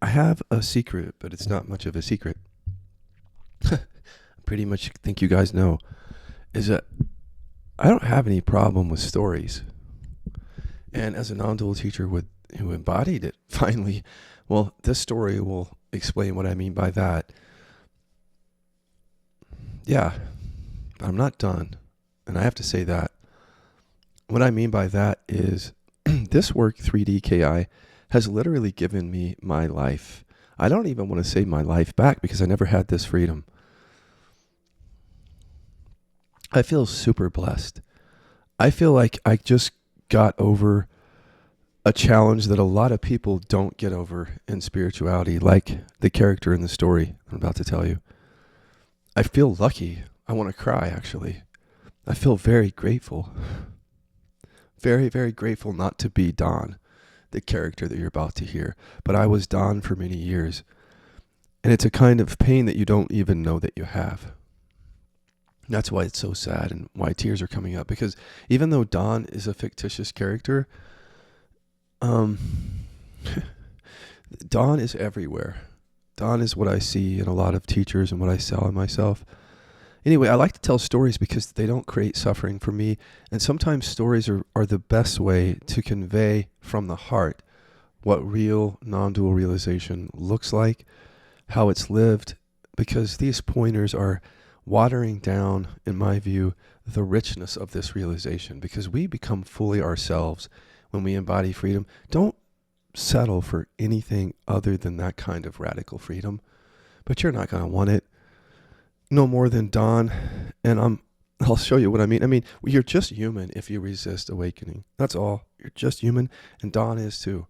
I have a secret, but it's not much of a secret. Pretty much think you guys know is that I don't have any problem with stories. And as a non-dual teacher who embodied it finally, well, this story will explain what I mean by that. Yeah, but I'm not done. And I have to say that. What I mean by that is this work, 3D KI, has literally given me my life. I don't even want to say my life back because I never had this freedom. I feel super blessed. I feel like I just got over a challenge that a lot of people don't get over in spirituality, like the character in the story I'm about to tell you. I feel lucky. I want to cry, actually. I feel very grateful. Very, very grateful not to be Don, the character that you're about to hear. But I was Don for many years. And it's a kind of pain that you don't even know that you have. That's why it's so sad and why tears are coming up. Because even though Don is a fictitious character, Don is everywhere. Don is what I see in a lot of teachers and what I saw in myself. Anyway, I like to tell stories because they don't create suffering for me. And sometimes stories are the best way to convey from the heart what real non-dual realization looks like, how it's lived, because these pointers are watering down, in my view, the richness of this realization, because we become fully ourselves when we embody freedom. Don't settle for anything other than that kind of radical freedom, but you're not going to want it no more than Don. And I'll show you what I mean. I mean, you're just human if you resist awakening. That's all. You're just human, and Don is too.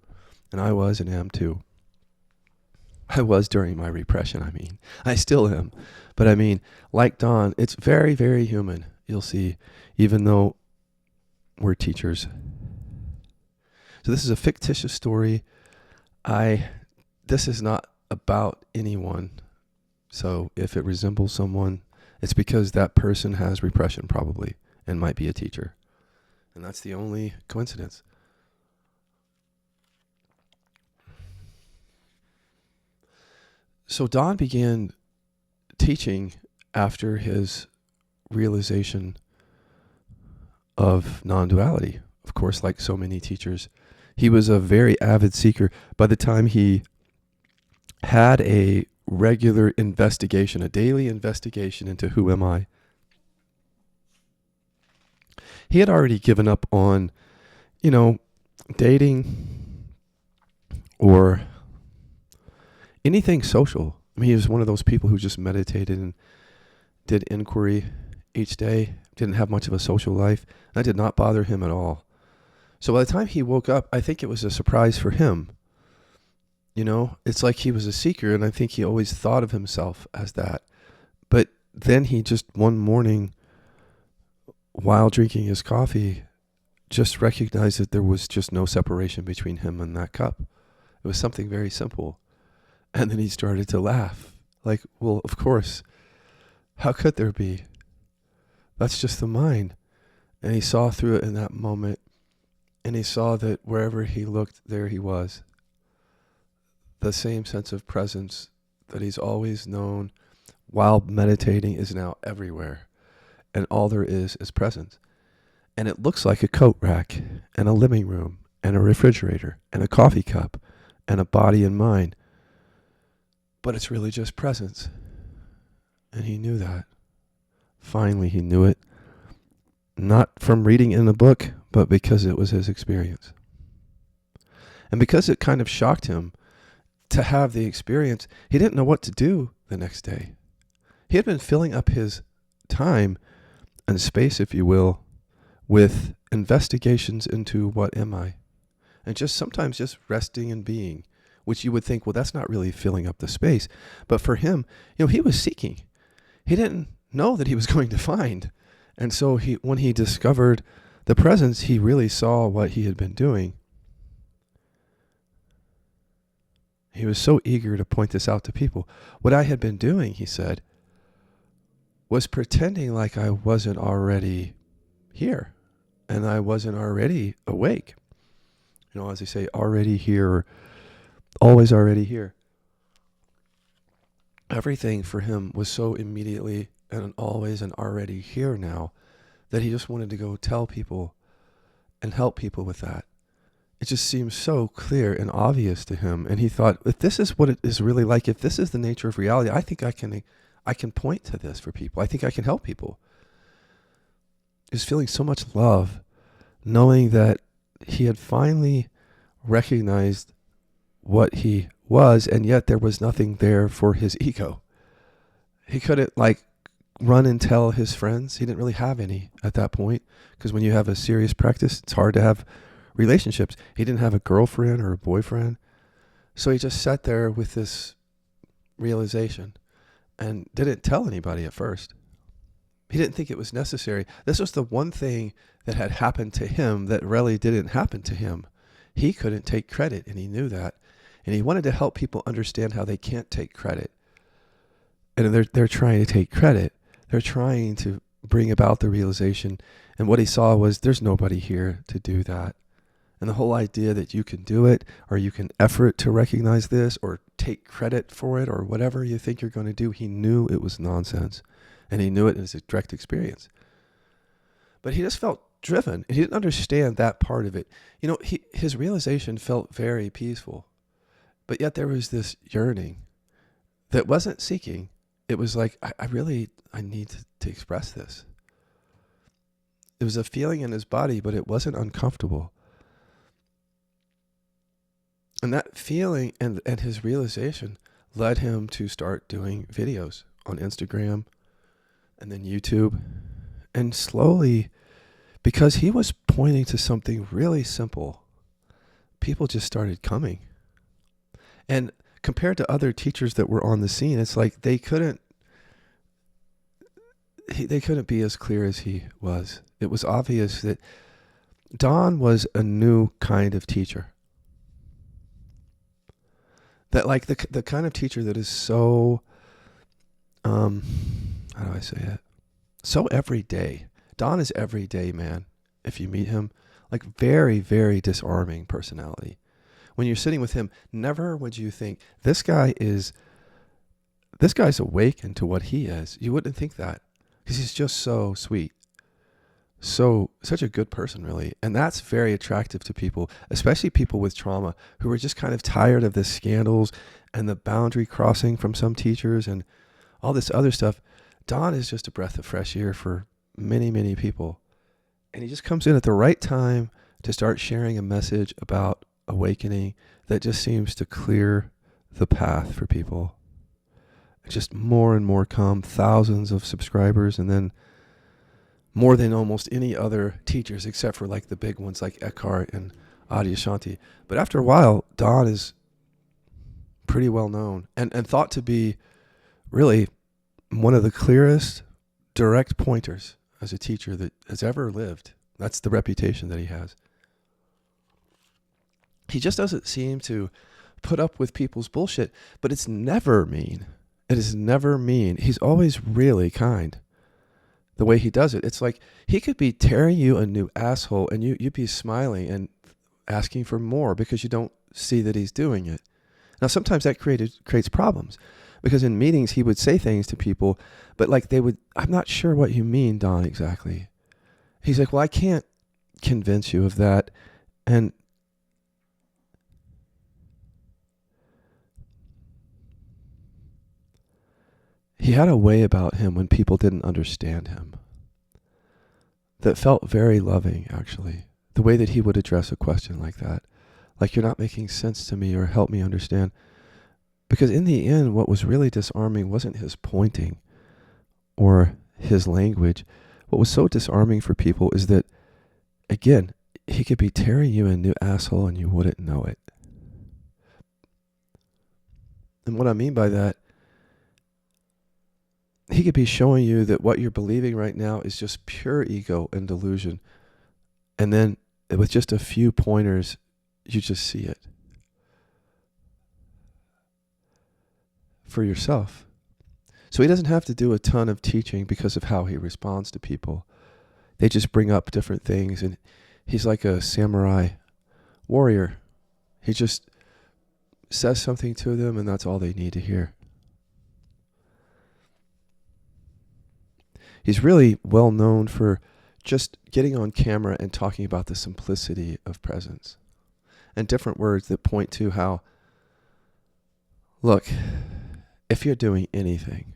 And I was and am too. I was during my repression, I mean. I still am. But I mean, like Don, it's very, very human. You'll see, even though we're teachers. So this is a fictitious story. This is not about anyone. So if it resembles someone, it's because that person has repression probably and might be a teacher. And that's the only coincidence. So Don began teaching after his realization of non-duality. Of course, like so many teachers, he was a very avid seeker. By the time he had a regular investigation, a daily investigation into who am I, he had already given up on, dating or anything social. I mean, he was one of those people who just meditated and did inquiry each day, didn't have much of a social life. That did not bother him at all. So by the time he woke up, I think it was a surprise for him. It's like he was a seeker, and I think he always thought of himself as that. But then he just one morning, while drinking his coffee, just recognized that there was just no separation between him and that cup. It was something very simple. And then he started to laugh. Like, well, of course, how could there be? That's just the mind. And he saw through it in that moment, and he saw that wherever he looked, there he was. The same sense of presence that he's always known while meditating is now everywhere. And all there is presence. And it looks like a coat rack and a living room and a refrigerator and a coffee cup and a body and mind. But it's really just presence. And he knew that. Finally, he knew it. Not from reading in a book, but because it was his experience. And because it kind of shocked him to have the experience, he didn't know what to do the next day. He had been filling up his time and space, if you will, with investigations into what am I? And sometimes just resting and being, which you would think, well, that's not really filling up the space. But for him, he was seeking. He didn't know that he was going to find. And so when he discovered the presence, he really saw what he had been doing. He was so eager to point this out to people. What I had been doing, he said, was pretending like I wasn't already here and I wasn't already awake. As they say, already here, or always already here. everything for him was so immediately and always and already here now that he just wanted to go tell people and help people with that. It just seems so clear and obvious to him. And he thought, if this is what it is really like, if this is the nature of reality, I think I can point to this for people. I think I can help people. He was feeling so much love, knowing that he had finally recognized what he was, and yet there was nothing there for his ego. He couldn't run and tell his friends. He didn't really have any at that point, because when you have a serious practice, it's hard to have relationships. He didn't have a girlfriend or a boyfriend. So he just sat there with this realization and didn't tell anybody at first. He didn't think it was necessary. This was the one thing that had happened to him that really didn't happen to him. He couldn't take credit, and he knew that. And he wanted to help people understand how they can't take credit. And they're trying to take credit. They're trying to bring about the realization. And what he saw was there's nobody here to do that. And the whole idea that you can do it, or you can effort to recognize this, or take credit for it, or whatever you think you're going to do, he knew it was nonsense. And he knew it in his direct experience. But he just felt driven. And he didn't understand that part of it. His realization felt very peaceful. But yet there was this yearning that wasn't seeking. It was like, I need to express this. It was a feeling in his body, but it wasn't uncomfortable. And that feeling and his realization led him to start doing videos on Instagram and then YouTube. And slowly, because he was pointing to something really simple, people just started coming. And compared to other teachers that were on the scene, it's like they couldn't be as clear as he was. It was obvious that Don was a new kind of teacher. That the kind of teacher that is so, how do I say it? So everyday. Don is everyday, man. If you meet him, very, very disarming personality. When you're sitting with him, never would you think this guy's awakened to what he is. You wouldn't think that, because he's just so sweet. Such a good person, really. And that's very attractive to people, especially people with trauma who are just kind of tired of the scandals and the boundary crossing from some teachers and all this other stuff. Don is just a breath of fresh air for many, many people. And he just comes in at the right time to start sharing a message about awakening that just seems to clear the path for people. Just more and more come, thousands of subscribers, and then more than almost any other teachers, except for the big ones like Eckhart and Adyashanti. But after a while, Don is pretty well known and thought to be really one of the clearest direct pointers as a teacher that has ever lived. That's the reputation that he has. He just doesn't seem to put up with people's bullshit, but it's never mean. It is never mean. He's always really kind. The way he does it, it's like he could be tearing you a new asshole and you'd be smiling and asking for more because you don't see that he's doing it. Now, sometimes that creates problems, because in meetings he would say things to people, but I'm not sure what you mean, Don, exactly. He's like, well, I can't convince you of that. And he had a way about him when people didn't understand him that felt very loving, actually. The way that he would address a question like that. You're not making sense to me, or help me understand. Because in the end, what was really disarming wasn't his pointing or his language. What was so disarming for people is that, again, he could be tearing you a new asshole and you wouldn't know it. And what I mean by that, he could be showing you that what you're believing right now is just pure ego and delusion. And then with just a few pointers, you just see it for yourself. So he doesn't have to do a ton of teaching because of how he responds to people. They just bring up different things, and he's like a samurai warrior. He just says something to them, and that's all they need to hear. He's really well known for just getting on camera and talking about the simplicity of presence and different words that point to how, look, if you're doing anything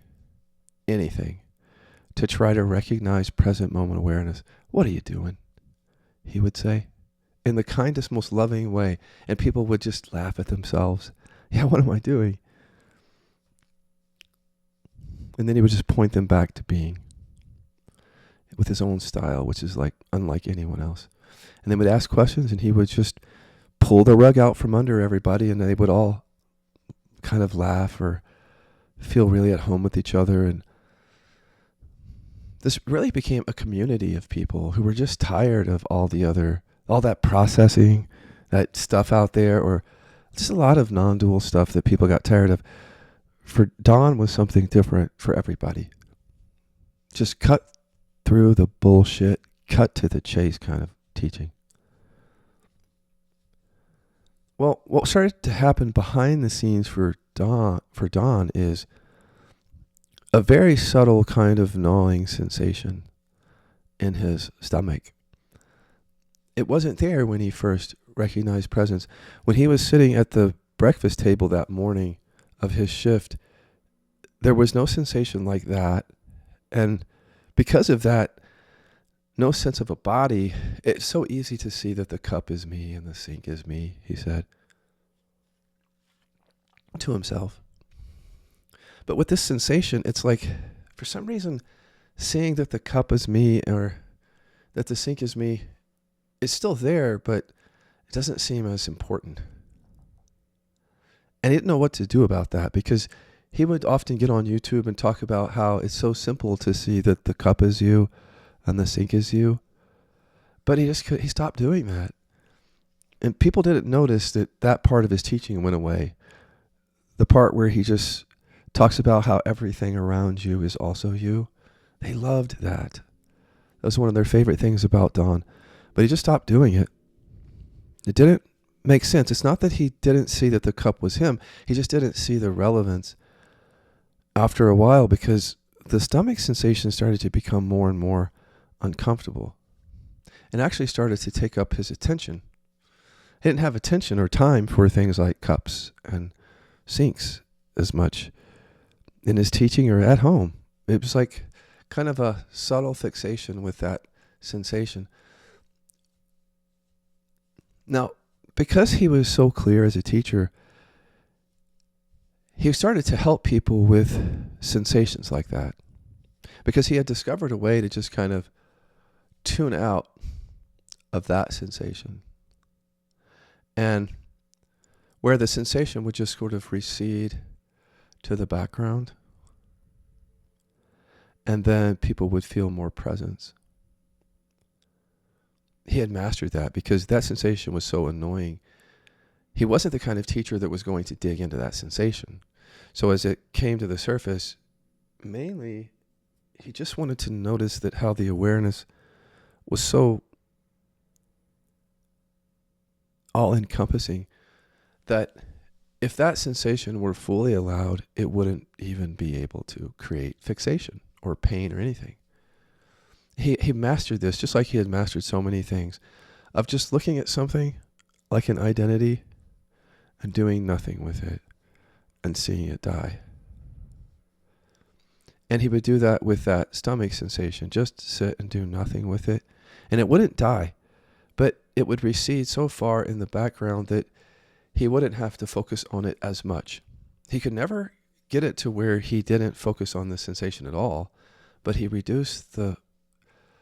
to try to recognize present moment awareness, what are you doing? He would say, in the kindest, most loving way. And people would just laugh at themselves. Yeah, what am I doing? And then he would just point them back to being with his own style, which is like unlike anyone else. And they would ask questions, and he would just pull the rug out from under everybody, and they would all kind of laugh or feel really at home with each other. And this really became a community of people who were just tired of all that processing, that stuff out there, or just a lot of non-dual stuff that people got tired of. For Don was something different for everybody. Just cut through the bullshit, cut to the chase kind of teaching. Well, what started to happen behind the scenes for Don is a very subtle kind of gnawing sensation in his stomach. It wasn't there when he first recognized presence. When he was sitting at the breakfast table that morning of his shift, there was no sensation like that. And because of that, no sense of a body, it's so easy to see that the cup is me and the sink is me, he said to himself. But with this sensation, it's like, for some reason, seeing that the cup is me or that the sink is me is still there, but it doesn't seem as important. And he didn't know what to do about that, because he would often get on YouTube and talk about how it's so simple to see that the cup is you and the sink is you. But he stopped doing that. And people didn't notice that part of his teaching went away. The part where he just talks about how everything around you is also you. They loved that. That was one of their favorite things about Don. But he just stopped doing it. It didn't make sense. It's not that he didn't see that the cup was him. He just didn't see the relevance after a while, because the stomach sensation started to become more and more uncomfortable and actually started to take up his attention. He didn't have attention or time for things like cups and sinks as much in his teaching or at home. It was like kind of a subtle fixation with that sensation. Now, because he was so clear as a teacher, he started to help people with sensations like that, because he had discovered a way to just kind of tune out of that sensation. And where the sensation would just sort of recede to the background, and then people would feel more presence. He had mastered that because that sensation was so annoying. He wasn't the kind of teacher that was going to dig into that sensation. So as it came to the surface, mainly he just wanted to notice that how the awareness was so all-encompassing that if that sensation were fully allowed, it wouldn't even be able to create fixation or pain or anything. He mastered this, just like he had mastered so many things, of just looking at something like an identity and doing nothing with it and seeing it die. And he would do that with that stomach sensation, just sit and do nothing with it. And it wouldn't die, but it would recede so far in the background that he wouldn't have to focus on it as much. He could never get it to where he didn't focus on the sensation at all, but he reduced the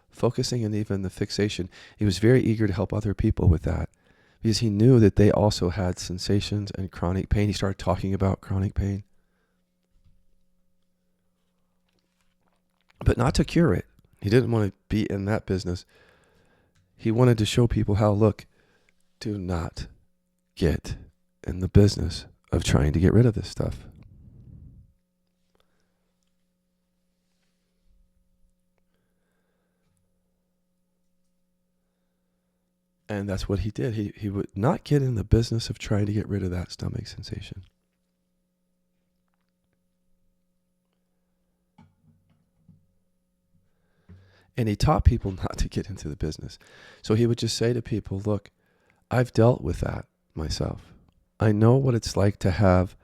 focusing and even the fixation. He was very eager to help other people with that because he knew that they also had sensations and chronic pain. He started talking about chronic pain, but not to cure it. He didn't want to be in that business. He wanted to show people how, look, do not get in the business of trying to get rid of this stuff. And that's what he did. He would not get in the business of trying to get rid of that stomach sensation. And he taught people not to get into the business. So he would just say to people, look, I've dealt with that myself. I know what it's like to have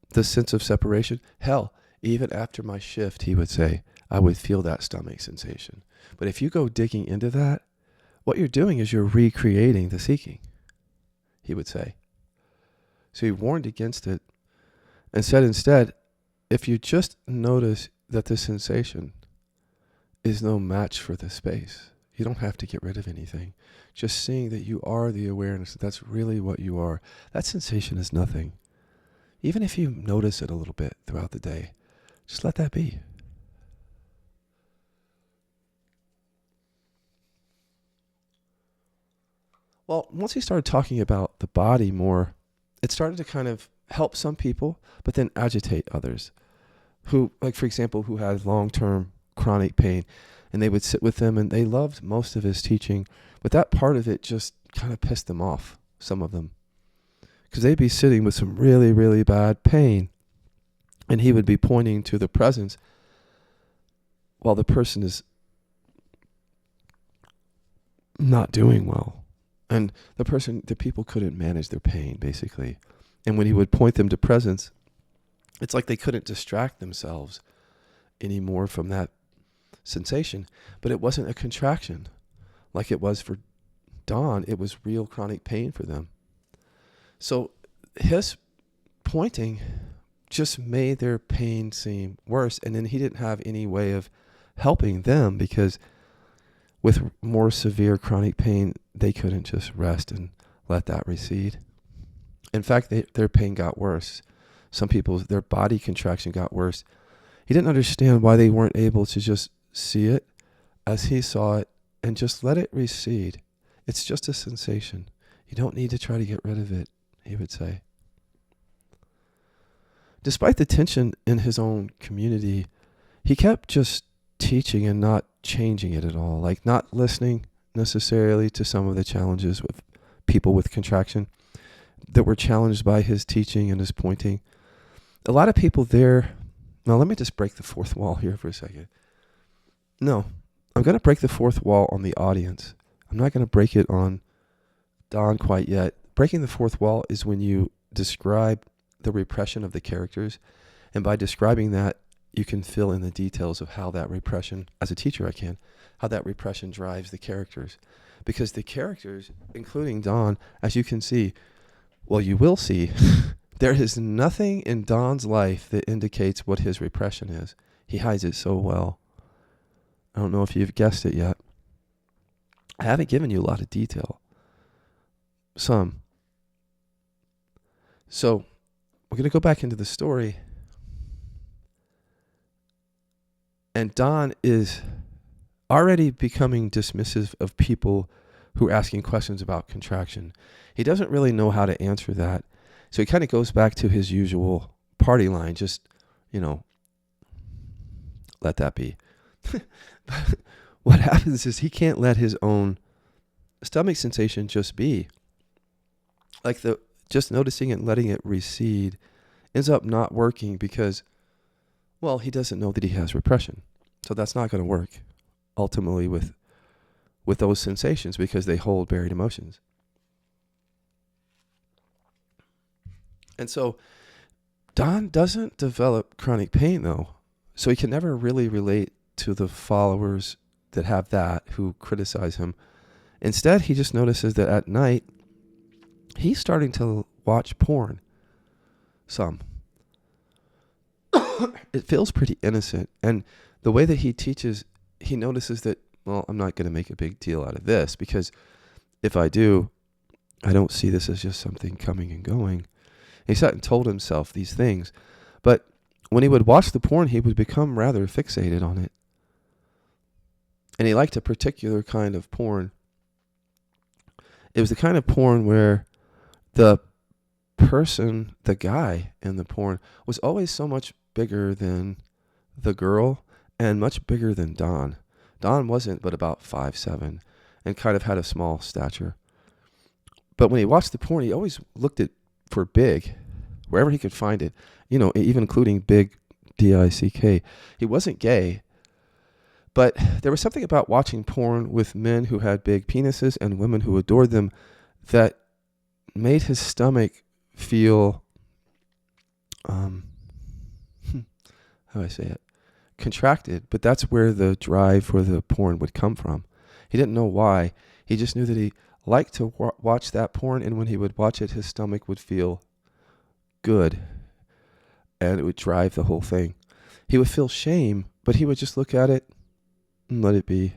the sense of separation. Hell, even after my shift, he would say, I would feel that stomach sensation. But if you go digging into that, what you're doing is you're recreating the seeking, he would say. So he warned against it and said instead, if you just notice that the sensation is no match for the space, you don't have to get rid of anything. Just seeing that you are the awareness, that's really what you are. That sensation is nothing. Even if you notice it a little bit throughout the day, just let that be. Well, once he started talking about the body more, it started to kind of help some people, but then agitate others who, like, for example, who had long-term chronic pain, and they would sit with them and they loved most of his teaching, but that part of it just kind of pissed them off, some of them, because they'd be sitting with some really, really bad pain, and he would be pointing to the presence while the person is not doing well. And the people couldn't manage their pain, basically. And when he would point them to presence, it's like they couldn't distract themselves anymore from that sensation. But it wasn't a contraction like it was for Don. It was real chronic pain for them. So his pointing just made their pain seem worse. And then he didn't have any way of helping them, because with more severe chronic pain, they couldn't just rest and let that recede. In fact, their pain got worse. Some people, their body contraction got worse. He didn't understand why they weren't able to just see it as he saw it and just let it recede. It's just a sensation. You don't need to try to get rid of it, he would say. Despite the tension in his own community, he kept just teaching and not changing it at all, like not listening necessarily to some of the challenges with people with contraction that were challenged by his teaching and his pointing. A lot of people there, now let me just break the fourth wall here for a second. No, I'm going to break the fourth wall on the audience. I'm not going to break it on Don quite yet. Breaking the fourth wall is when you describe the repression of the characters, and by describing that, you can fill in the details of how that repression, as a teacher I can, how that repression drives the characters. Because the characters, including Don, as you can see, well, you will see, there is nothing in Don's life that indicates what his repression is. He hides it so well. I don't know if you've guessed it yet. I haven't given you a lot of detail. Some. So, we're going to go back into the story. And Don is already becoming dismissive of people who are asking questions about contraction. He doesn't really know how to answer that. So he kind of goes back to his usual party line, just, let that be. But what happens is he can't let his own stomach sensation just be. Like just noticing it and letting it recede ends up not working because, well, he doesn't know that he has repression. So that's not going to work ultimately with those sensations, because they hold buried emotions. And so Don doesn't develop chronic pain, though. So he can never really relate to the followers that have that, who criticize him. Instead, he just notices that at night, he's starting to watch porn. Some. It feels pretty innocent. And the way that he teaches, he notices that, well, I'm not going to make a big deal out of this, because if I do, I don't see this as just something coming and going. He sat and told himself these things. But when he would watch the porn, he would become rather fixated on it. And he liked a particular kind of porn. It was the kind of porn where the person, the guy in the porn, was always so much bigger than the girl and much bigger than Don. Don wasn't but about 5'7" and kind of had a small stature. But when he watched the porn, he always looked for big, wherever he could find it, even including big, D-I-C-K. He wasn't gay, But there was something about watching porn with men who had big penises and women who adored them that made his stomach feel, how do I say it? Contracted. But that's where the drive for the porn would come from. He didn't know why. He just knew that he liked to watch that porn, and when he would watch it, his stomach would feel good, and it would drive the whole thing. He would feel shame, but he would just look at it and let it be.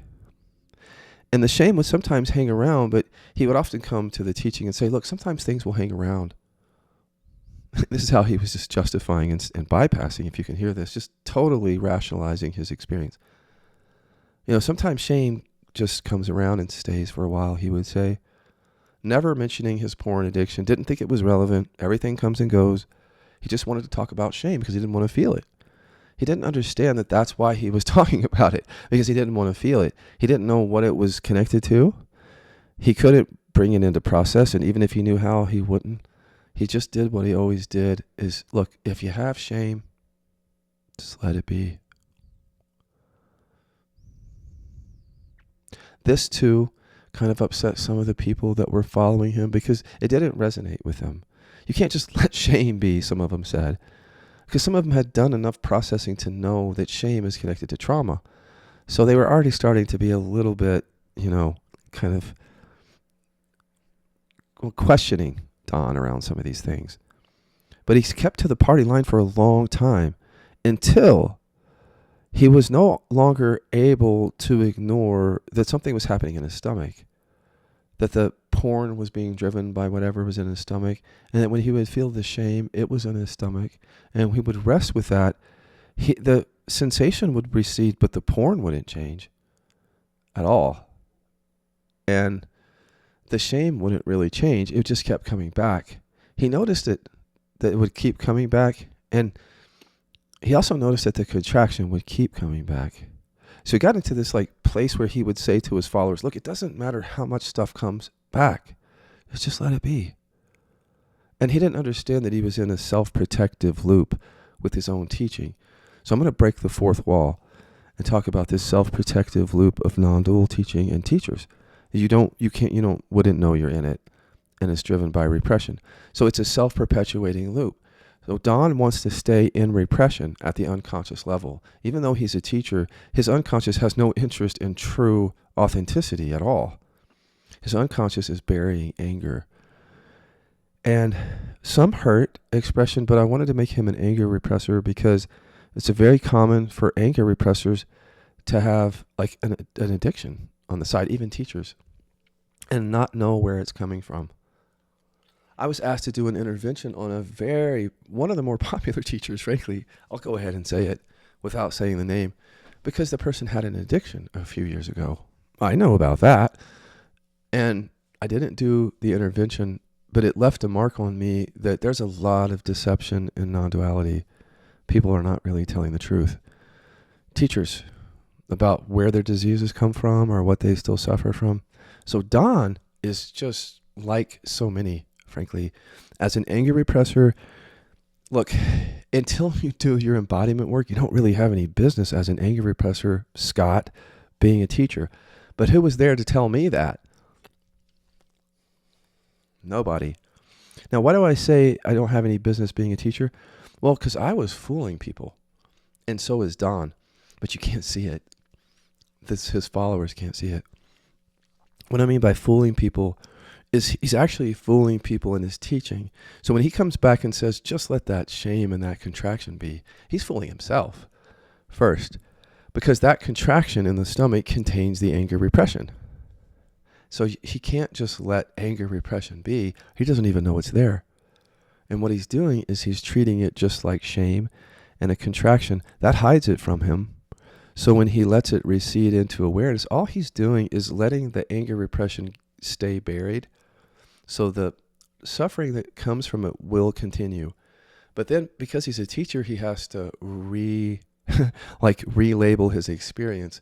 And the shame would sometimes hang around, but he would often come to the teaching and say, look, sometimes things will hang around. This is how he was just justifying and bypassing, if you can hear this, just totally rationalizing his experience. Sometimes shame just comes around and stays for a while, he would say. Never mentioning his porn addiction, didn't think it was relevant. Everything comes and goes. He just wanted to talk about shame because he didn't want to feel it. He didn't understand that that's why he was talking about it, because he didn't want to feel it. He didn't know what it was connected to. He couldn't bring it into process, and even if he knew how, he wouldn't. He just did what he always did, is, look, if you have shame, just let it be. This, too, kind of upset some of the people that were following him because it didn't resonate with them. You can't just let shame be, some of them said, because some of them had done enough processing to know that shame is connected to trauma. So they were already starting to be a little bit, kind of questioning Don around some of these things. But he kept to the party line for a long time until he was no longer able to ignore that something was happening in his stomach, that the porn was being driven by whatever was in his stomach, and that when he would feel the shame, it was in his stomach, and he would rest with that. The sensation would recede, but the porn wouldn't change at all. And the shame wouldn't really change. It just kept coming back. He noticed that it would keep coming back, and he also noticed that the contraction would keep coming back. So he got into this place where he would say to his followers, look, it doesn't matter how much stuff comes back. Just let it be. And he didn't understand that he was in a self-protective loop with his own teaching. So I'm going to break the fourth wall and talk about this self-protective loop of non-dual teaching and teachers. You wouldn't know you're in it, and it's driven by repression. So it's a self-perpetuating loop. So Don wants to stay in repression at the unconscious level. Even though he's a teacher, his unconscious has no interest in true authenticity at all. His unconscious is burying anger. And some hurt expression, but I wanted to make him an anger repressor because it's very common for anger repressors to have an addiction on the side, even teachers, and not know where it's coming from. I was asked to do an intervention on one of the more popular teachers, frankly. I'll go ahead and say it without saying the name, because the person had an addiction a few years ago. I know about that. And I didn't do the intervention, but it left a mark on me that there's a lot of deception in non-duality. People are not really telling the truth. Teachers, about where their diseases come from or what they still suffer from. So Don is just like so many, frankly, as an anger repressor. Look, until you do your embodiment work, you don't really have any business as an anger repressor, Scott, being a teacher. But who was there to tell me that? Nobody. Now, why do I say I don't have any business being a teacher? Well, because I was fooling people, and so is Don, but you can't see it. His followers can't see it. What I mean by fooling people is he's actually fooling people in his teaching. So when he comes back and says, just let that shame and that contraction be, he's fooling himself first, because that contraction in the stomach contains the anger repression. So he can't just let anger repression be. He doesn't even know it's there. And what he's doing is he's treating it just like shame and a contraction. That hides it from him. So when he lets it recede into awareness, all he's doing is letting the anger repression stay buried. So the suffering that comes from it will continue. But then because he's a teacher, he has to relabel his experience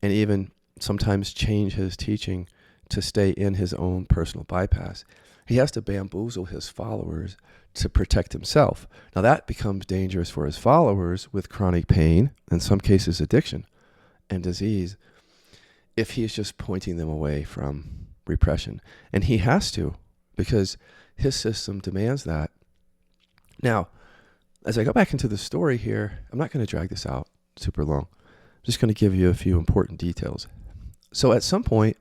and even sometimes change his teaching to stay in his own personal bypass. He has to bamboozle his followers to protect himself. Now that becomes dangerous for his followers with chronic pain, in some cases addiction. and disease if he's just pointing them away from repression. And he has to, because his system demands that. Now, as I go back into the story here, I'm not going to drag this out super long. I'm just going to give you a few important details. So at some point,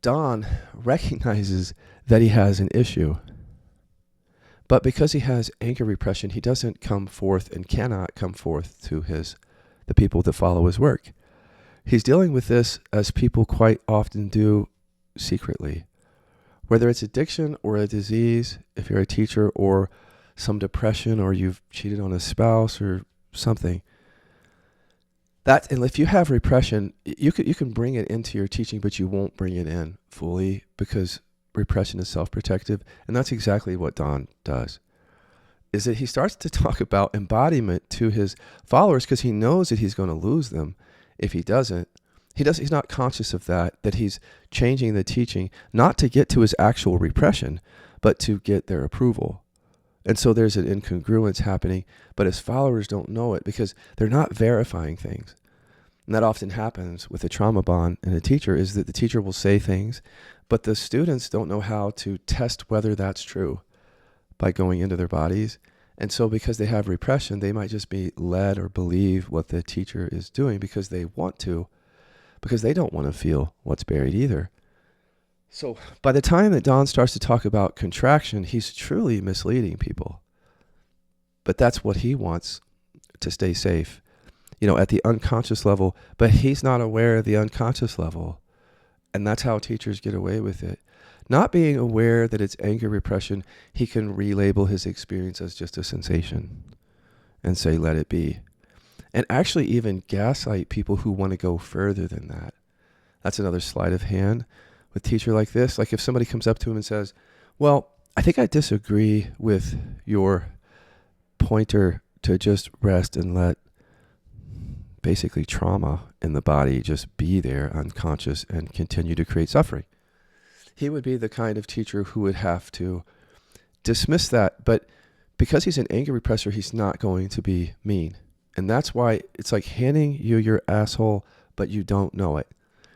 Don recognizes that he has an issue. But because he has anger repression, he doesn't come forth and cannot come forth to the people that follow his work. He's dealing with this as people quite often do secretly. Whether it's addiction or a disease, if you're a teacher, or some depression, or you've cheated on a spouse or something. And if you have repression, you can bring it into your teaching, but you won't bring it in fully because repression is self-protective. And that's exactly what Don does, is that he starts to talk about embodiment to his followers because he knows that he's going to lose them if he doesn't. He's not conscious of that he's changing the teaching, not to get to his actual repression, but to get their approval. And so there's an incongruence happening, but his followers don't know it because they're not verifying things. And that often happens with a trauma bond and a teacher, is that the teacher will say things, but the students don't know how to test whether that's true by going into their bodies. And so because they have repression, they might just be led or believe what the teacher is doing because they want to, because they don't want to feel what's buried either. So by the time that Don starts to talk about contraction, he's truly misleading people. But that's what he wants, to stay safe, at the unconscious level. But he's not aware of the unconscious level. And that's how teachers get away with it. Not being aware that it's anger repression, he can relabel his experience as just a sensation and say, let it be. And actually even gaslight people who want to go further than that. That's another sleight of hand with a teacher like this. Like if somebody comes up to him and says, well, I think I disagree with your pointer to just rest and let basically trauma in the body just be there unconscious and continue to create suffering. He would be the kind of teacher who would have to dismiss that. But because he's an anger repressor, he's not going to be mean. And that's why it's like handing you your asshole, but you don't know it.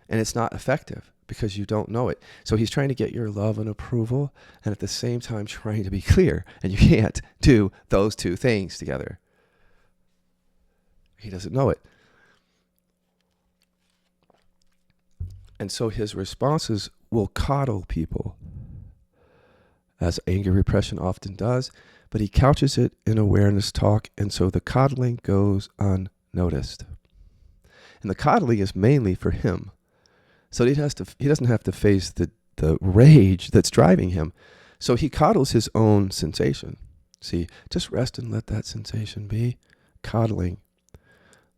And it's not effective because you don't know it. So he's trying to get your love and approval, and at the same time trying to be clear. And you can't do those two things together. He doesn't know it. And so his responses will coddle people, as anger repression often does, but he couches it in awareness talk, and so the coddling goes unnoticed. And the coddling is mainly for him. So he doesn't have to face the rage that's driving him. So he coddles his own sensation. See, just rest and let that sensation be. Coddling.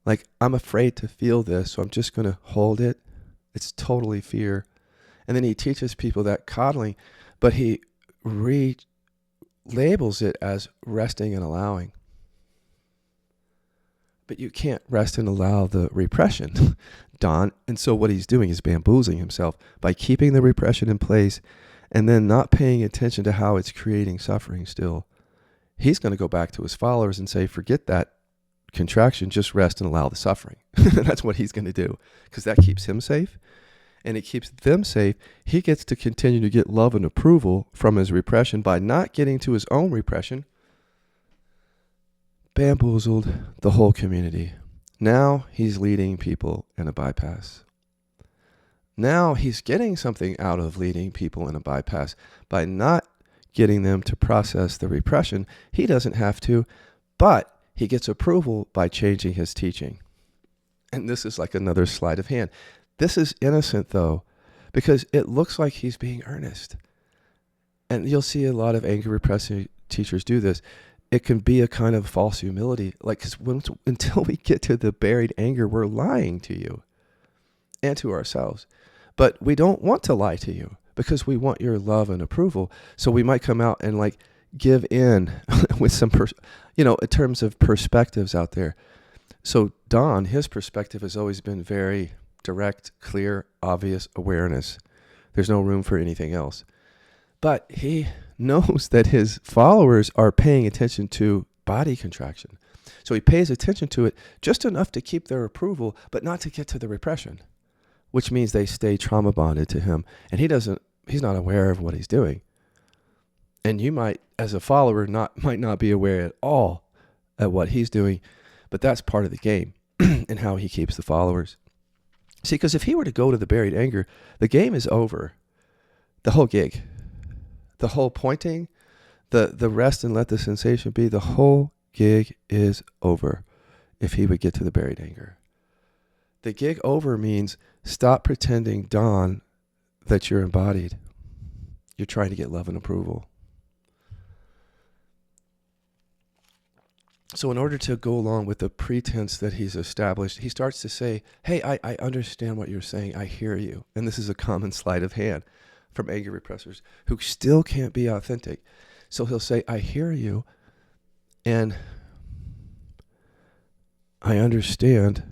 Like, I'm afraid to feel this, so I'm just going to hold it. It's totally fear. And then he teaches people that coddling, but he labels it as resting and allowing. But you can't rest and allow the repression, Don. And so what he's doing is bamboozling himself by keeping the repression in place and then not paying attention to how it's creating suffering still. He's going to go back to his followers and say, forget that contraction, just rest and allow the suffering. That's what he's going to do, because that keeps him safe and it keeps them safe. He gets to continue to get love and approval from his repression by not getting to his own repression. Bamboozled the whole community. Now he's leading people in a bypass. Now he's getting something out of leading people in a bypass by not getting them to process the repression. He doesn't have to, but he gets approval by changing his teaching. And this is like another sleight of hand. This is innocent, though, because it looks like he's being earnest. And you'll see a lot of anger repressing teachers do this. It can be a kind of false humility. Like, because until we get to the buried anger, we're lying to you and to ourselves. But we don't want to lie to you because we want your love and approval. So we might come out and like give in with some, in terms of perspectives out there. So Don, his perspective has always been very direct, clear, obvious awareness. There's no room for anything else. But he knows that his followers are paying attention to body contraction. So he pays attention to it just enough to keep their approval, but not to get to the repression, which means they stay trauma bonded to him. And he's not aware of what he's doing. And you might, as a follower, might not be aware at all at what he's doing, but that's part of the game and how he keeps the followers. See, because if he were to go to the buried anger, the game is over. The whole gig, the whole pointing, the rest and let the sensation be, the whole gig is over if he would get to the buried anger. The gig over means stop pretending, Don, that you're embodied. You're trying to get love and approval. So in order to go along with the pretense that he's established, he starts to say, hey, I understand what you're saying. I hear you. And this is a common sleight of hand from anger repressors who still can't be authentic. So he'll say, I hear you, and I understand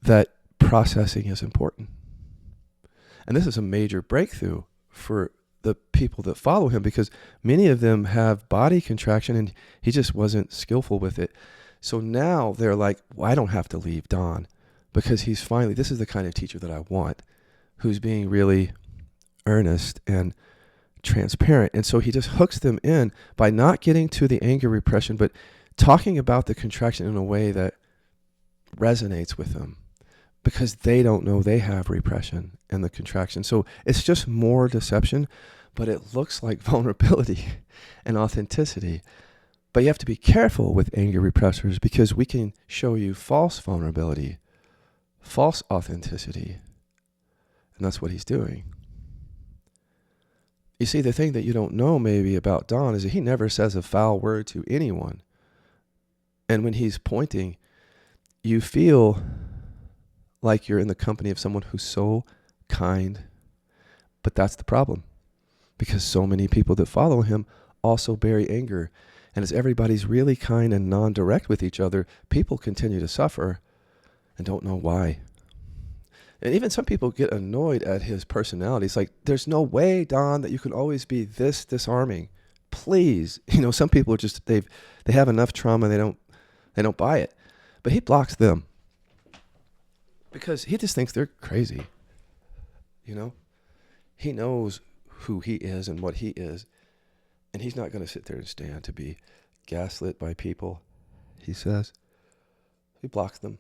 that processing is important. And this is a major breakthrough for the people that follow him, because many of them have body contraction and he just wasn't skillful with it. So now they're like, well, I don't have to leave Don, because he's finally, this is the kind of teacher that I want, who's being really earnest and transparent. And so he just hooks them in by not getting to the anger repression, but talking about the contraction in a way that resonates with them, because they don't know they have repression and the contraction. So it's just more deception, but it looks like vulnerability and authenticity. But you have to be careful with anger repressors, because we can show you false vulnerability, false authenticity. And that's what he's doing. You see, the thing that you don't know maybe about Don is that he never says a foul word to anyone. And when he's pointing, you feel like you're in the company of someone who's so kind. But that's the problem, because so many people that follow him also bury anger. And as everybody's really kind and non-direct with each other, people continue to suffer and don't know why. And even some people get annoyed at his personality. It's like, there's no way, Don, that you can always be this disarming. Please. Some people are just, they have enough trauma, they don't buy it. But he blocks them, because he just thinks they're crazy. He knows who he is and what he is, and he's not going to sit there and stand to be gaslit by people, he says. He blocks them.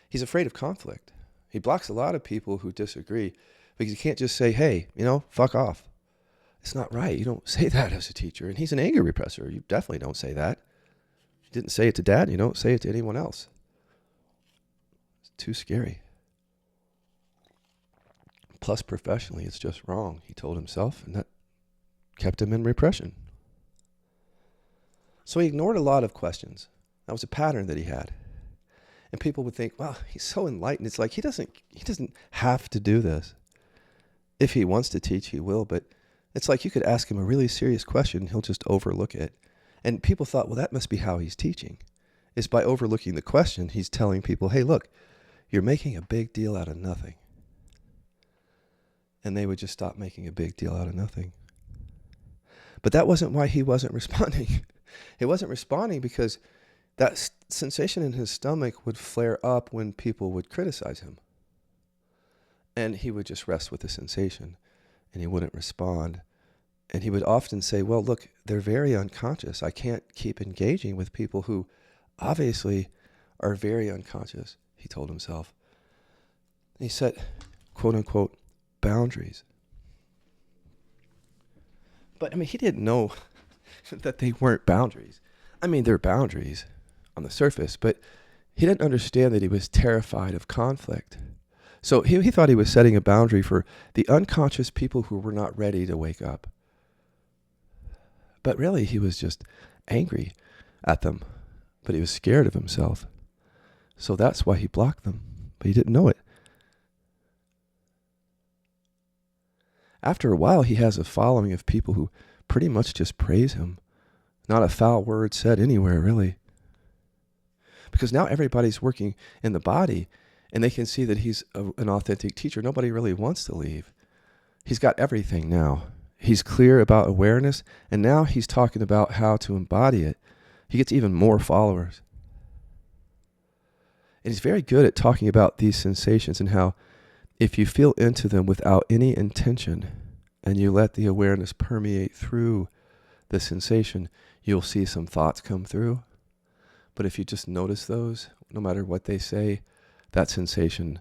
He's afraid of conflict. He blocks a lot of people who disagree, because you can't just say, hey, fuck off. It's not right. You don't say that as a teacher. And he's an anger repressor. You definitely don't say that. You didn't say it to Dad. You don't say it to anyone else. It's too scary. Plus, professionally, it's just wrong, he told himself, and that kept him in repression. So he ignored a lot of questions. That was a pattern that he had. And people would think, wow, he's so enlightened. It's like he doesn't have to do this. If he wants to teach, he will, but it's like you could ask him a really serious question, he'll just overlook it. And people thought, well, that must be how he's teaching. Is by overlooking the question, he's telling people, hey, look, you're making a big deal out of nothing. And they would just stop making a big deal out of nothing. But that wasn't why he wasn't responding. He wasn't responding because that sensation in his stomach would flare up when people would criticize him. And he would just rest with the sensation, and he wouldn't respond. And he would often say, well, look, they're very unconscious. I can't keep engaging with people who obviously are very unconscious, he told himself. And he set, quote unquote, boundaries. But he didn't know that they weren't boundaries. They're boundaries on the surface, but he didn't understand that he was terrified of conflict. So he thought he was setting a boundary for the unconscious people who were not ready to wake up. But really, he was just angry at them, but he was scared of himself. So that's why he blocked them, but he didn't know it. After a while, he has a following of people who pretty much just praise him. Not a foul word said anywhere, really. Because now everybody's working in the body, and they can see that he's an authentic teacher. Nobody really wants to leave. He's got everything now. He's clear about awareness, and now he's talking about how to embody it. he gets even more followers. And he's very good at talking about these sensations and how if you feel into them without any intention and you let the awareness permeate through the sensation, you'll see some thoughts come through. But if you just notice those, no matter what they say, that sensation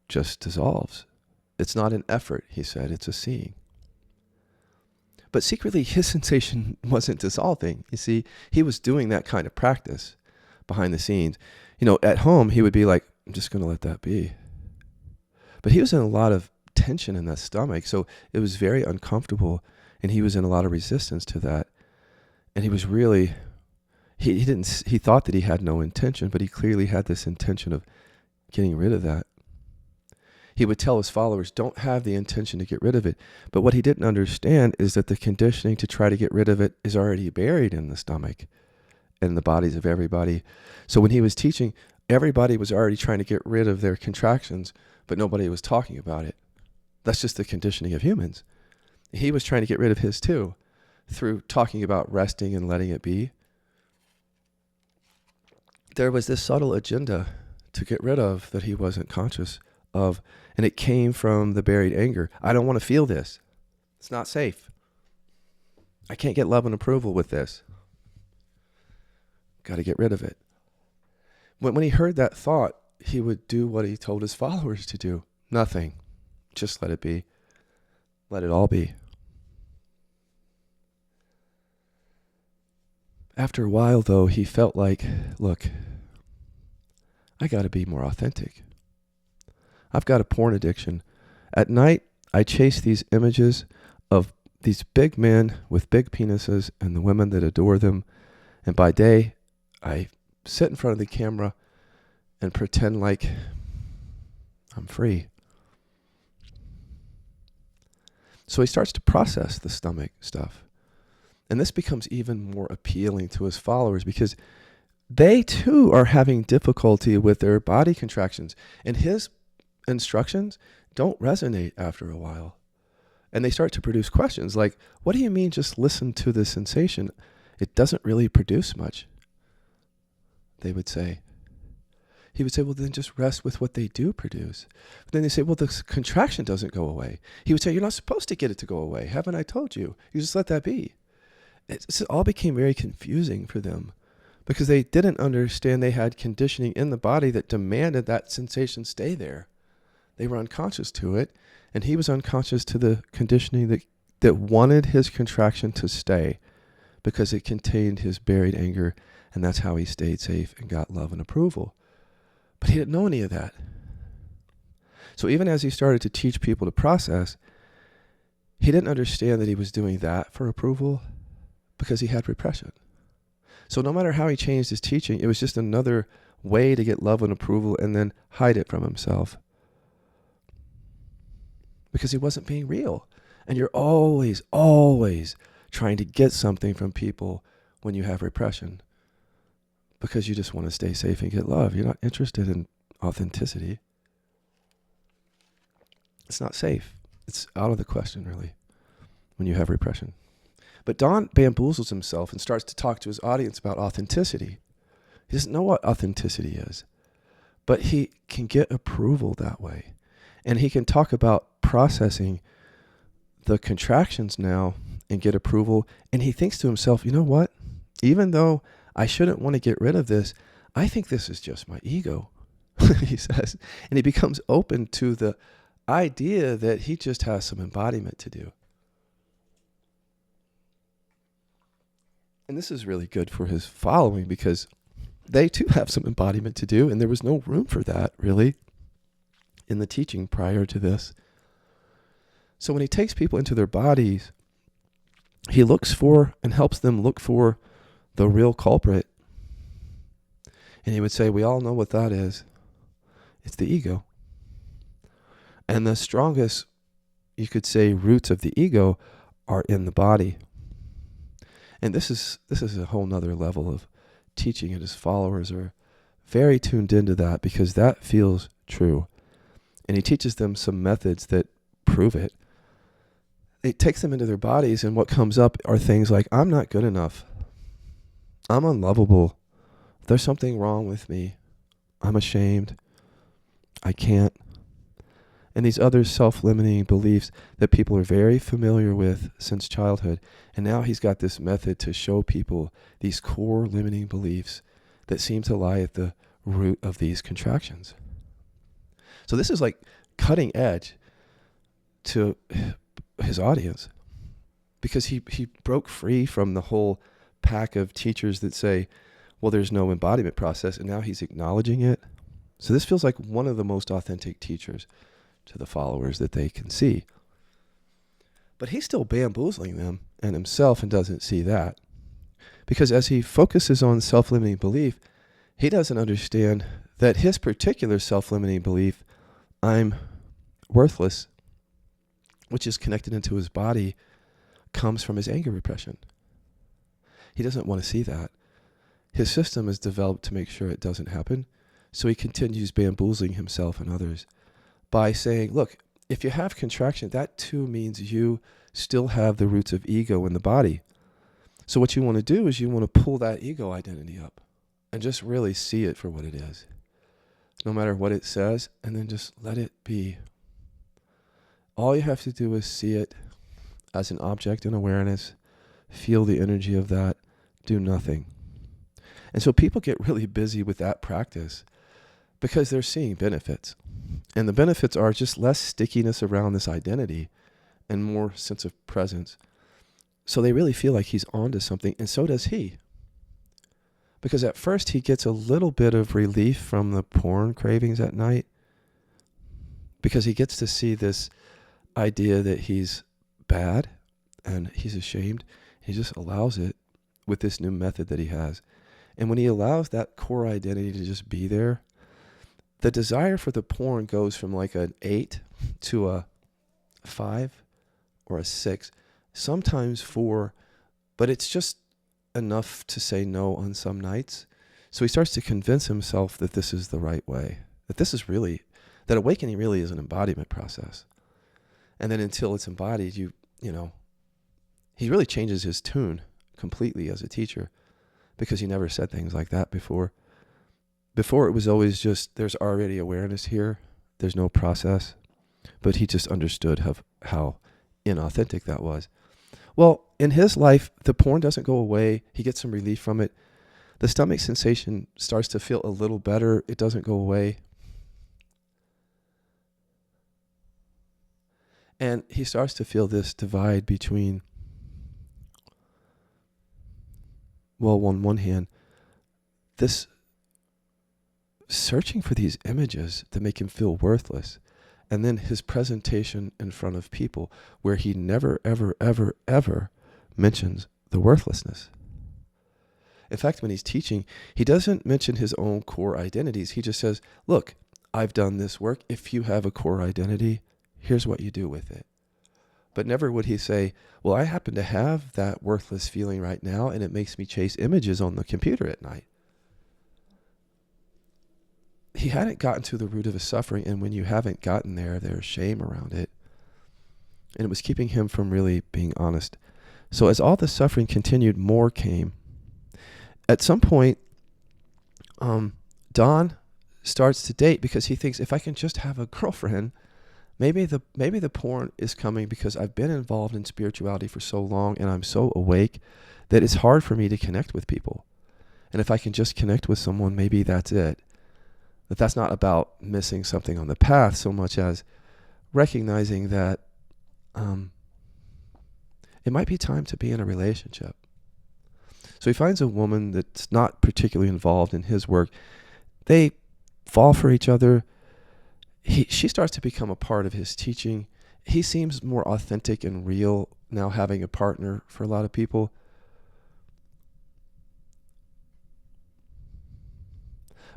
just dissolves. It's not an effort, he said, it's a seeing. But secretly, his sensation wasn't dissolving. You see, he was doing that kind of practice behind the scenes. At home, he would be like, I'm just going to let that be. But he was in a lot of tension in that stomach, so it was very uncomfortable, and he was in a lot of resistance to that. And he was really, he thought that he had no intention, but he clearly had this intention of getting rid of that. He would tell his followers, don't have the intention to get rid of it. But what he didn't understand is that the conditioning to try to get rid of it is already buried in the stomach and in the bodies of everybody. So when he was teaching, everybody was already trying to get rid of their contractions, but nobody was talking about it. That's just the conditioning of humans. He was trying to get rid of his too, through talking about resting and letting it be. There was this subtle agenda to get rid of that he wasn't conscious of, and it came from the buried anger. I don't want to feel this. It's not safe. I can't get love and approval with this. Got to get rid of it. When he heard that thought, he would do what he told his followers to do. Nothing. Just let it be. Let it all be. After a while, though, he felt like, look, I got to be more authentic. I've got a porn addiction. At night, I chase these images of these big men with big penises and the women that adore them. And by day, I sit in front of the camera and pretend like I'm free. So he starts to process the stomach stuff. And this becomes even more appealing to his followers because they too are having difficulty with their body contractions. And his instructions don't resonate after a while. And they start to produce questions like, what do you mean just listen to the sensation? It doesn't really produce much, they would say. He would say, well, then just rest with what they do produce. But then they say, well, the contraction doesn't go away. He would say, you're not supposed to get it to go away. Haven't I told you? You just let that be. It all became very confusing for them because they didn't understand they had conditioning in the body that demanded that sensation stay there. They were unconscious to it, and he was unconscious to the conditioning that wanted his contraction to stay because it contained his buried anger, and that's how he stayed safe and got love and approval. But he didn't know any of that. So even as he started to teach people to process, he didn't understand that he was doing that for approval because he had repression. So no matter how he changed his teaching, it was just another way to get love and approval and then hide it from himself. Because he wasn't being real. And you're always, always trying to get something from people when you have repression. Because you just want to stay safe and get love. You're not interested in authenticity. It's not safe. It's out of the question, really, when you have repression. But Don bamboozles himself and starts to talk to his audience about authenticity. He doesn't know what authenticity is, but he can get approval that way. And he can talk about processing the contractions now and get approval. And he thinks to himself, you know what? Even though I shouldn't want to get rid of this, I think this is just my ego, he says. And he becomes open to the idea that he just has some embodiment to do. And this is really good for his following because they too have some embodiment to do, and there was no room for that, really, in the teaching prior to this. So when he takes people into their bodies, he looks for and helps them look for the real culprit. And he would say, we all know what that is. It's the ego. And the strongest, you could say, roots of the ego are in the body. And this is a whole nother level of teaching, and his followers are very tuned into that because that feels true. And he teaches them some methods that prove it. It takes them into their bodies, and what comes up are things like, I'm not good enough. I'm unlovable. There's something wrong with me. I'm ashamed. I can't. And these other self-limiting beliefs that people are very familiar with since childhood. And now he's got this method to show people these core limiting beliefs that seem to lie at the root of these contractions. So this is like cutting edge to his audience, because he broke free from the whole pack of teachers that say, well, there's no embodiment process, and now he's acknowledging it. So this feels like one of the most authentic teachers to the followers that they can see. But he's still bamboozling them and himself, and doesn't see that. Because as he focuses on self-limiting belief, he doesn't understand that his particular self-limiting belief, I'm worthless, which is connected into his body, comes from his anger repression. He doesn't want to see that. His system is developed to make sure it doesn't happen. So he continues bamboozling himself and others by saying, look, if you have contraction, that too means you still have the roots of ego in the body. So what you want to do is you want to pull that ego identity up and just really see it for what it is, no matter what it says, and then just let it be. All you have to do is see it as an object in awareness, feel the energy of that, do nothing. And so people get really busy with that practice because they're seeing benefits. And the benefits are just less stickiness around this identity and more sense of presence. So they really feel like he's onto something, and so does he. Because at first he gets a little bit of relief from the porn cravings at night, because he gets to see this idea that he's bad and he's ashamed. He just allows it with this new method that he has. And when he allows that core identity to just be there, the desire for the porn goes from like an 8 to a 5 or a 6, sometimes 4, but it's just enough to say no on some nights. So he starts to convince himself that this is the right way, that this is really, that awakening really is an embodiment process. And then until it's embodied, you know, he really changes his tune completely as a teacher, because he never said things like that before. Before it was always just, there's already awareness here, there's no process, but he just understood how inauthentic that was. Well, in his life, the porn doesn't go away. He gets some relief from it. The stomach sensation starts to feel a little better. It doesn't go away. And he starts to feel this divide between, well, on one hand, this searching for these images that make him feel worthless, and then his presentation in front of people where he never, ever, ever, ever mentions the worthlessness. In fact, when he's teaching, he doesn't mention his own core identities. He just says, look, I've done this work. If you have a core identity, here's what you do with it. But never would he say, well, I happen to have that worthless feeling right now, and it makes me chase images on the computer at night. He hadn't gotten to the root of his suffering, and when you haven't gotten there, there's shame around it. And it was keeping him from really being honest. So as all the suffering continued, more came. At some point, Don starts to date because he thinks, if I can just have a girlfriend, maybe the porn is coming because I've been involved in spirituality for so long and I'm so awake that it's hard for me to connect with people. And if I can just connect with someone, maybe that's it. That that's not about missing something on the path so much as recognizing that it might be time to be in a relationship. So he finds a woman that's not particularly involved in his work. They fall for each other. She starts to become a part of his teaching. He seems more authentic and real now, having a partner for a lot of people.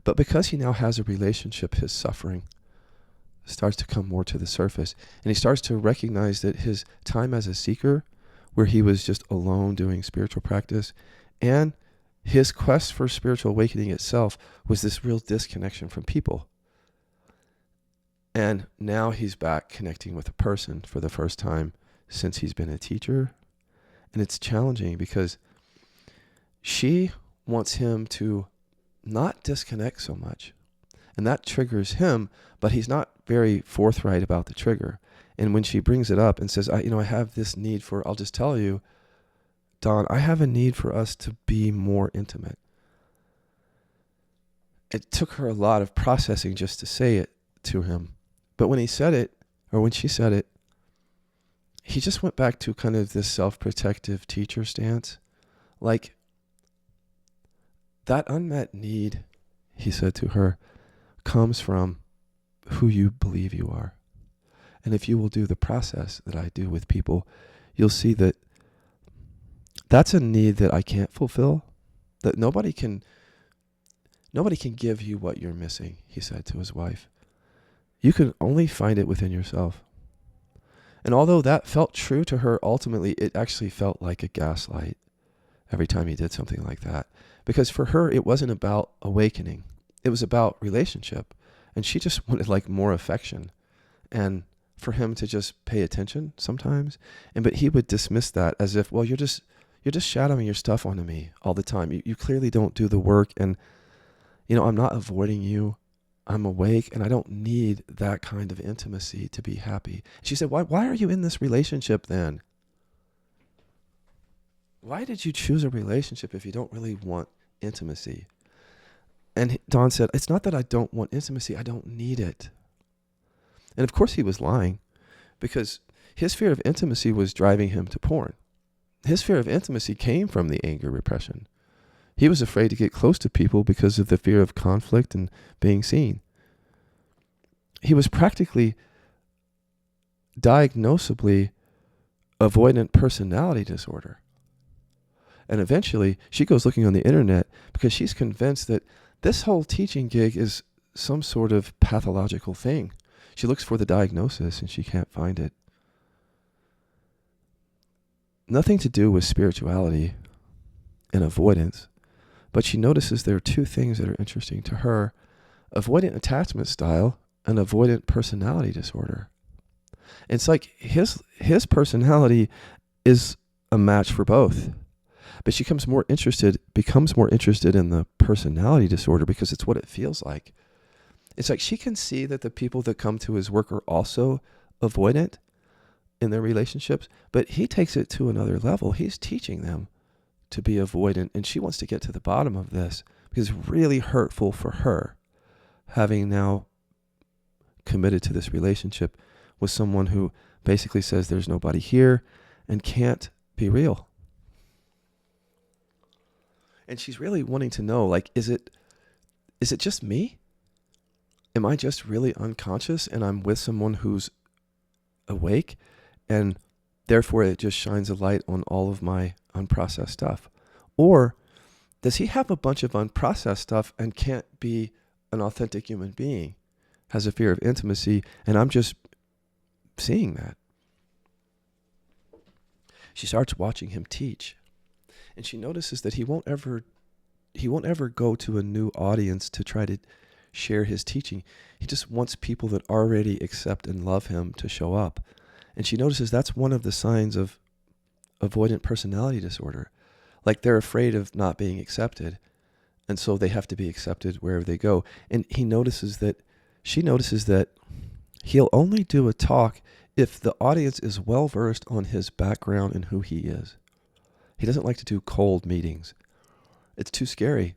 But because he now has a relationship, his suffering starts to come more to the surface. And he starts to recognize that his time as a seeker, where he was just alone doing spiritual practice, and his quest for spiritual awakening itself was this real disconnection from people. And now he's back connecting with a person for the first time since he's been a teacher. And it's challenging because she wants him to not disconnect so much. And that triggers him, but he's not very forthright about the trigger. And when she brings it up and says, I have this need for, I'll just tell you, Don, I have a need for us to be more intimate. It took her a lot of processing just to say it to him. But when he said it, or when she said it, he just went back to kind of this self-protective teacher stance. Like, that unmet need, he said to her, comes from who you believe you are. And if you will do the process that I do with people, you'll see that that's a need that I can't fulfill, that nobody can give you what you're missing, he said to his wife. You can only find it within yourself. And although that felt true to her, ultimately, it actually felt like a gaslight every time he did something like that. Because for her, it wasn't about awakening. It was about relationship. And she just wanted like more affection. And for him to just pay attention sometimes. But he would dismiss that as if, well, you're just shadowing your stuff onto me all the time. You clearly don't do the work. And, I'm not avoiding you. I'm awake, and I don't need that kind of intimacy to be happy. She said, why are you in this relationship then? Why did you choose a relationship if you don't really want intimacy? And Don said, it's not that I don't want intimacy, I don't need it. And of course he was lying, because his fear of intimacy was driving him to porn. His fear of intimacy came from the anger repression. He was afraid to get close to people because of the fear of conflict and being seen. He was practically diagnosably avoidant personality disorder. And eventually, she goes looking on the internet because she's convinced that this whole teaching gig is some sort of pathological thing. She looks for the diagnosis and she can't find it. Nothing to do with spirituality and avoidance. But she notices there are two things that are interesting to her: avoidant attachment style and avoidant personality disorder. It's like his personality is a match for both. But she becomes more interested in the personality disorder because it's what it feels like. It's like she can see that the people that come to his work are also avoidant in their relationships, but he takes it to another level. He's teaching them to be avoidant, and she wants to get to the bottom of this because it's really hurtful for her having now committed to this relationship with someone who basically says there's nobody here and can't be real. And she's really wanting to know, like, is it just me? Am I just really unconscious and I'm with someone who's awake, and therefore it just shines a light on all of my unprocessed stuff? Or does he have a bunch of unprocessed stuff and can't be an authentic human being, has a fear of intimacy, and I'm just seeing that? She starts watching him teach, and she notices that he won't ever go to a new audience to try to share his teaching. He just wants people that already accept and love him to show up. And she notices that's one of the signs of avoidant personality disorder. Like, they're afraid of not being accepted, and so they have to be accepted wherever they go. And she notices that he'll only do a talk if the audience is well versed on his background and who he is. He doesn't like to do cold meetings. It's too scary,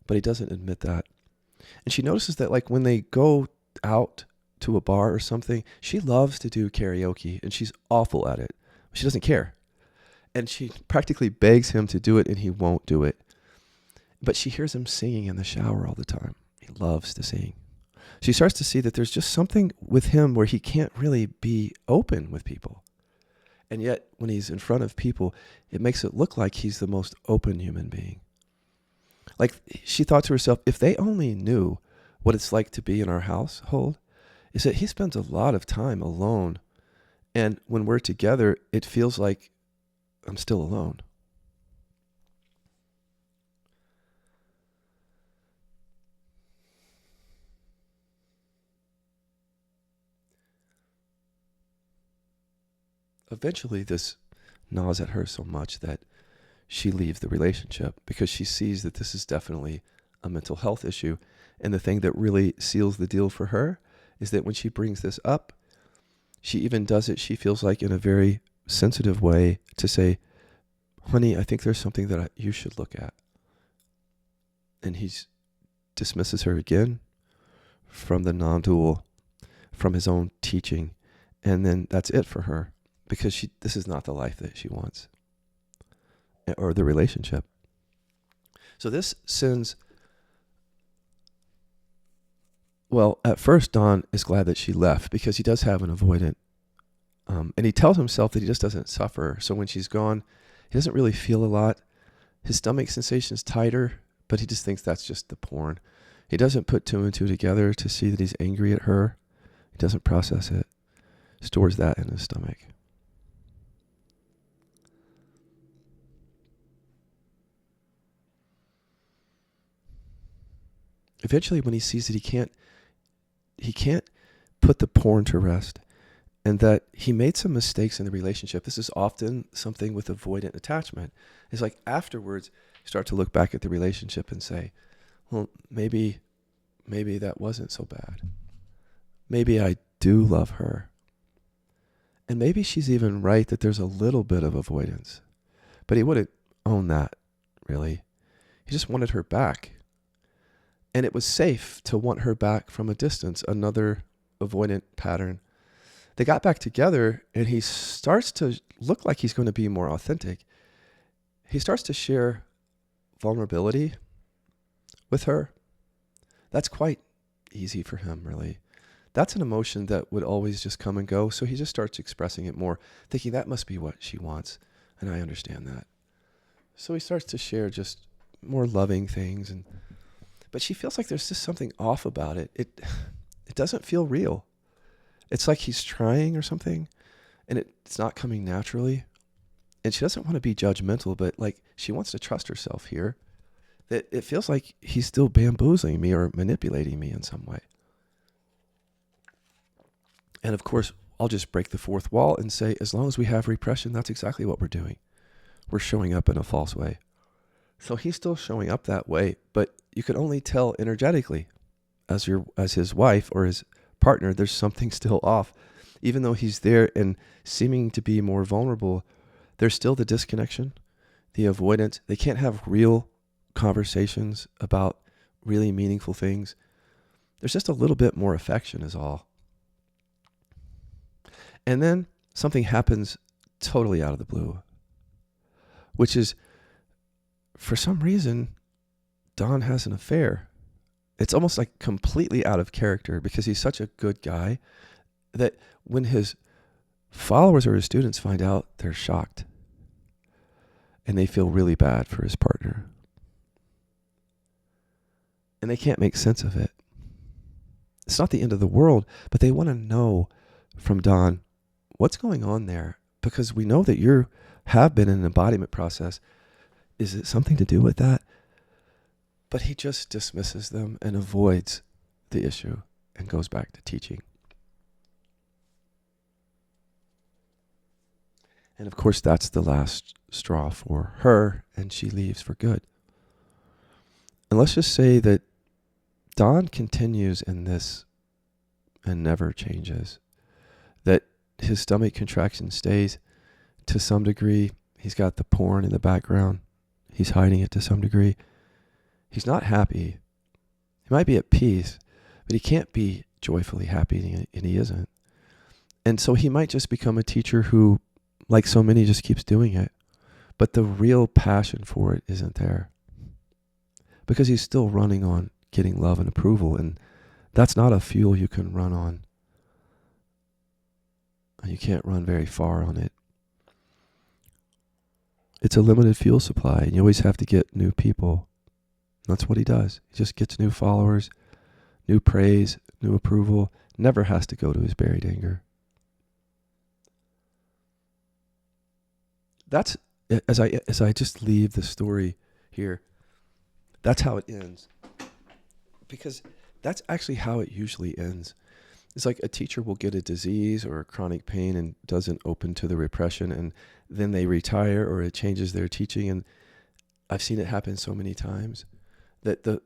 but he doesn't admit that. And she notices that, like, when they go out to a bar or something, she loves to do karaoke, and she's awful at it. She doesn't care. And she practically begs him to do it, and he won't do it. But she hears him singing in the shower all the time. He loves to sing. She starts to see that there's just something with him where he can't really be open with people. And yet, when he's in front of people, it makes it look like he's the most open human being. Like, she thought to herself, if they only knew what it's like to be in our household, is that he spends a lot of time alone. And when we're together, it feels like I'm still alone. Eventually, this gnaws at her so much that she leaves the relationship because she sees that this is definitely a mental health issue. And the thing that really seals the deal for her is that when she brings this up, she even does it, she feels like, in a very sensitive way to say, honey, I think there's something that you should look at. And he dismisses her again from the non-dual, from his own teaching. And then that's it for her, because this is not the life that she wants, or the relationship. So this sends, well, at first Don is glad that she left because he does have an avoidant. And he tells himself that he just doesn't suffer. So when she's gone, he doesn't really feel a lot. His stomach sensation is tighter, but he just thinks that's just the porn. He doesn't put two and two together to see that he's angry at her. He doesn't process it. Stores that in his stomach. Eventually, when he sees that he can't put the porn to rest, and that he made some mistakes in the relationship. This is often something with avoidant attachment. It's like afterwards, you start to look back at the relationship and say, well, maybe that wasn't so bad. Maybe I do love her. And maybe she's even right that there's a little bit of avoidance. But he wouldn't own that, really. He just wanted her back. And it was safe to want her back from a distance, another avoidant pattern. They got back together, and he starts to look like he's going to be more authentic. He starts to share vulnerability with her. That's quite easy for him, really. That's an emotion that would always just come and go, so he just starts expressing it more, thinking that must be what she wants, and I understand that. So he starts to share just more loving things, but she feels like there's just something off about it. It doesn't feel real. It's like he's trying or something, and it's not coming naturally. And she doesn't want to be judgmental, but like she wants to trust herself here. That it feels like he's still bamboozling me or manipulating me in some way. And of course, I'll just break the fourth wall and say, as long as we have repression, that's exactly what we're doing. We're showing up in a false way. So he's still showing up that way, but you can only tell energetically as his wife or his partner, there's something still off. Even though he's there and seeming to be more vulnerable, there's still the disconnection, the avoidance. They can't have real conversations about really meaningful things. There's just a little bit more affection is all. And then something happens totally out of the blue, which is, for some reason, Don has an affair. It's almost like completely out of character because he's such a good guy that when his followers or his students find out, they're shocked. And they feel really bad for his partner. And they can't make sense of it. It's not the end of the world, but they want to know from Don, what's going on there? Because we know that you have been in an embodiment process. Is it something to do with that? But he just dismisses them and avoids the issue and goes back to teaching. And of course, that's the last straw for her, and she leaves for good. And let's just say that Don continues in this and never changes. That his stomach contraction stays to some degree. He's got the porn in the background. He's hiding it to some degree. He's not happy. He might be at peace, but he can't be joyfully happy, and he isn't. And so he might just become a teacher who, like so many, just keeps doing it. But the real passion for it isn't there. Because he's still running on getting love and approval, and that's not a fuel you can run on. You can't run very far on it. It's a limited fuel supply, and you always have to get new people. That's what he does. He just gets new followers, new praise, new approval. Never has to go to his buried anger. That's, as I just leave the story here, that's how it ends. Because that's actually how it usually ends. It's like a teacher will get a disease or a chronic pain and doesn't open to the repression, and then they retire or it changes their teaching. And I've seen it happen so many times that the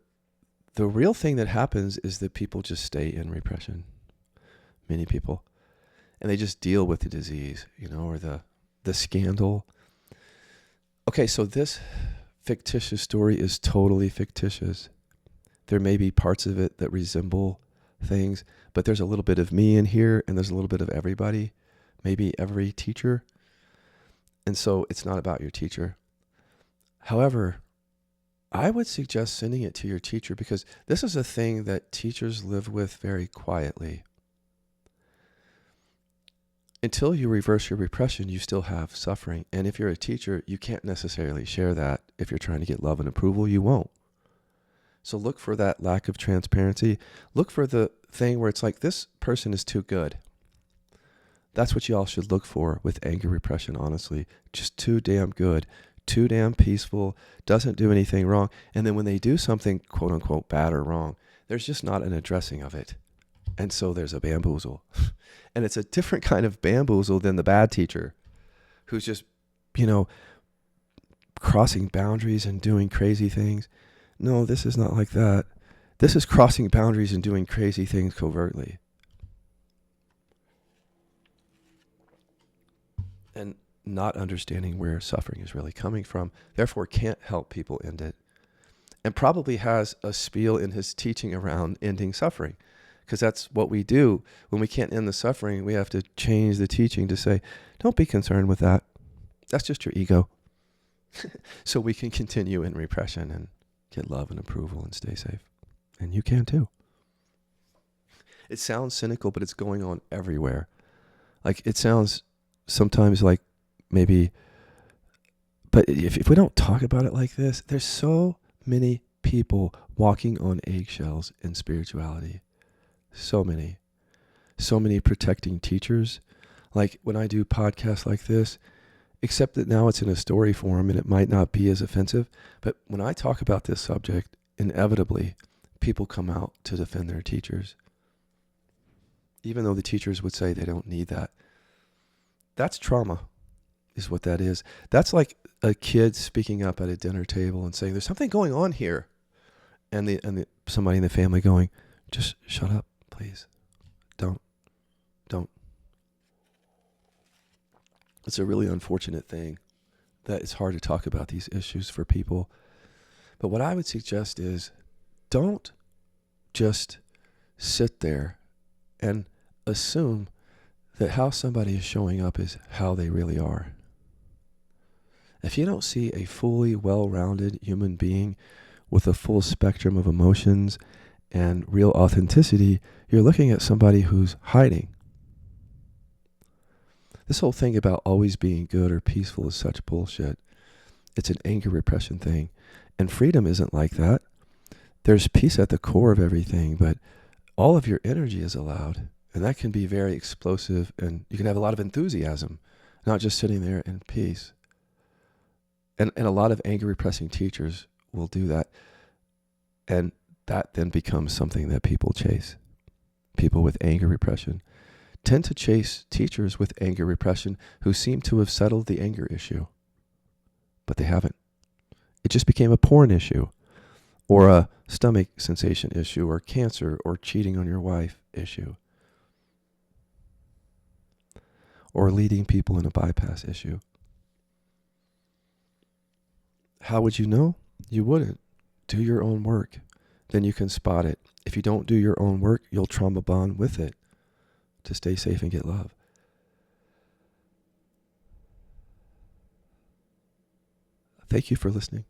real thing that happens is that people just stay in repression. Many people. And they just deal with the disease, or the scandal. Okay, so this fictitious story is totally fictitious. There may be parts of it that resemble things, but there's a little bit of me in here, and there's a little bit of everybody, maybe every teacher. And so it's not about your teacher. However, I would suggest sending it to your teacher, because this is a thing that teachers live with very quietly. Until you reverse your repression, you still have suffering. And if you're a teacher, you can't necessarily share that. If you're trying to get love and approval, you won't. So look for that lack of transparency. Look for the thing where it's like, this person is too good. That's what y'all should look for with anger repression, honestly. Just too damn good, too damn peaceful, doesn't do anything wrong. And then when they do something, quote unquote, bad or wrong, there's just not an addressing of it. And so there's a bamboozle. And it's a different kind of bamboozle than the bad teacher who's just, crossing boundaries and doing crazy things. No, this is not like that. This is crossing boundaries and doing crazy things covertly. And not understanding where suffering is really coming from, therefore can't help people end it. And probably has a spiel in his teaching around ending suffering. Because that's what we do. When we can't end the suffering, we have to change the teaching to say, don't be concerned with that. That's just your ego. So we can continue in repression and get love and approval and stay safe. And you can too. It sounds cynical, but it's going on everywhere. Like, it sounds sometimes like maybe, but if we don't talk about it like this, there's so many people walking on eggshells in spirituality. So many protecting teachers. Like when I do podcasts like this, except that now it's in a story form and it might not be as offensive. But when I talk about this subject, inevitably people come out to defend their teachers. Even though the teachers would say they don't need that. That's trauma, is what that is. That's like a kid speaking up at a dinner table and saying, there's something going on here. And somebody in the family going, just shut up. Please, don't. It's a really unfortunate thing that it's hard to talk about these issues for people. But what I would suggest is don't just sit there and assume that how somebody is showing up is how they really are. If you don't see a fully well-rounded human being with a full spectrum of emotions and real authenticity, you're looking at somebody who's hiding. This whole thing about always being good or peaceful is such bullshit. It's an anger repression thing. And freedom isn't like that. There's peace at the core of everything, but all of your energy is allowed. And that can be very explosive, and you can have a lot of enthusiasm, not just sitting there in peace. And a lot of anger repressing teachers will do that. And that then becomes something that people chase. People with anger repression tend to chase teachers with anger repression who seem to have settled the anger issue. But they haven't. It just became a porn issue, or a stomach sensation issue, or cancer, or cheating on your wife issue, or leading people in a bypass issue. How would you know? You wouldn't. Do your own work. Then you can spot it. If you don't do your own work, you'll trauma bond with it to stay safe and get love. Thank you for listening.